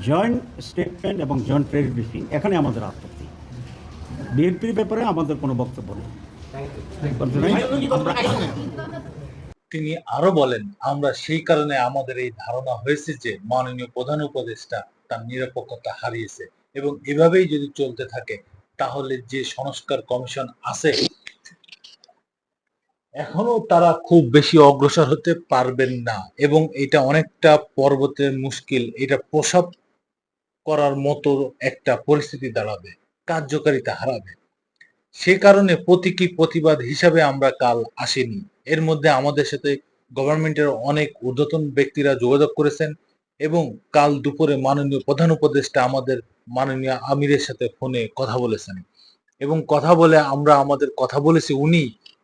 Joint statement এবং joint press briefing এখানে আমাদের আপত্তি। বিএনপির ব্যাপারে আমাদের কোনো বক্তব্য নেই। তিনি আরো বলেন, আমরা সেই কারণে আমাদের এই ধারণা হয়েছে যে মাননীয় প্রধান উপদেষ্টা তার নিরপেক্ষতা হারিয়েছে এবং এভাবেই যদি চলতে থাকে তাহলে যে সংস্কার কমিশন আছে এখনো তারা খুব বেশি অগ্রসর হতে পারবেন না এবং এটা অনেকটা পর্বতের মুশকিল, এটা প্রসব করার মতো একটা পরিস্থিতি দাঁড়াবে, কার্যকারিতা হারাবে। সে কারণে প্রতীকী প্রতিবাদ হিসাবে আমরা কাল আসিনি। এর মধ্যে আমাদের সাথে গভর্নমেন্টের অনেক ঊর্ধ্বতন ব্যক্তিরা যোগাযোগ করেছেন এবং কাল দুপুরে মাননীয় প্রধান উপদেষ্টা আমাদের মাননীয় আমিরের সাথে ফোনে কথা বলেছেন এবং কথা বলে আমরা আমাদের কথা বলেছি, উনি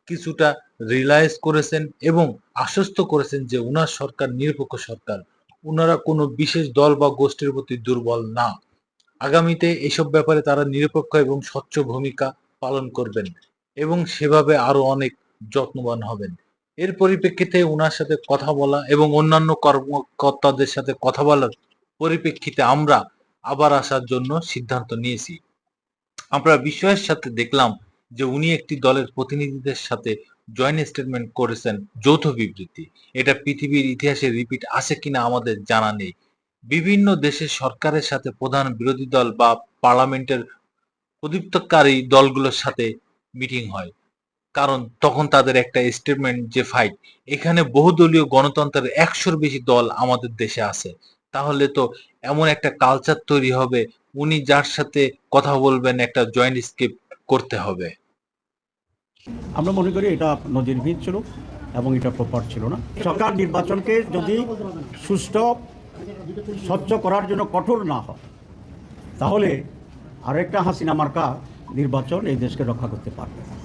কিছুটা রিয়েলাইজ করেছেন এবং আশ্বস্ত করেছেন যে উনার সরকার নিরপেক্ষ সরকার, উনারা কোনো বিশেষ দল বা গোষ্ঠীর প্রতি দুর্বল না। আগামীতে এসব ব্যাপারে তারা নিরপেক্ষ এবং স্বচ্ছ ভূমিকা পালন করবেন এবং সেভাবে আরো অনেক যত্নবান হবেন। এর পরিপ্রেক্ষিতে উনার সাথে কথা বলা এবং অন্যান্য কর্মকর্তাদের সাথে কথা বলার পরিপ্রেক্ষিতে আমরা আবার আসার জন্য সিদ্ধান্ত নিয়েছি। আমরা বিস্ময়ের সাথে দেখলাম যে উনি একটি দলের প্রতিনিধিদের সাথে জয়েন্ট স্টেটমেন্ট করেছেন, যৌথ বিবৃতি। এটা পৃথিবীর ইতিহাসে রিপিট আছে কিনা আমাদের জানা নেই। বিভিন্ন দেশের সরকারের সাথে প্রধান বিরোধী দল বা পার্লামেন্টের প্রতিপক্ষকারী দলগুলোর সাথে মিটিং হয়, কারণ তখন তাদের একটা স্টেটমেন্ট যে ফাইট। এখানে বহুদলীয় গণতন্ত্রের 100-র বেশি দল আমাদের দেশে আছে, তাহলে তো এমন একটা কালচার তৈরি হবে, উনি যার সাথে কথা বলবেন একটা জয়েন্ট স্ক্রিপ্ট করতে হবে। আমরা মনে করি এটা নজিরবিহীন ছিল এবং এটা প্রপার ছিল না। সরকার নির্বাচনকে যদি সুষ্ঠু স্বচ্ছ করার জন্য কঠোর না হয় তাহলে আরেকটা হাসিনা মার্কা নির্বাচন এই দেশকে রক্ষা করতে পারবে না।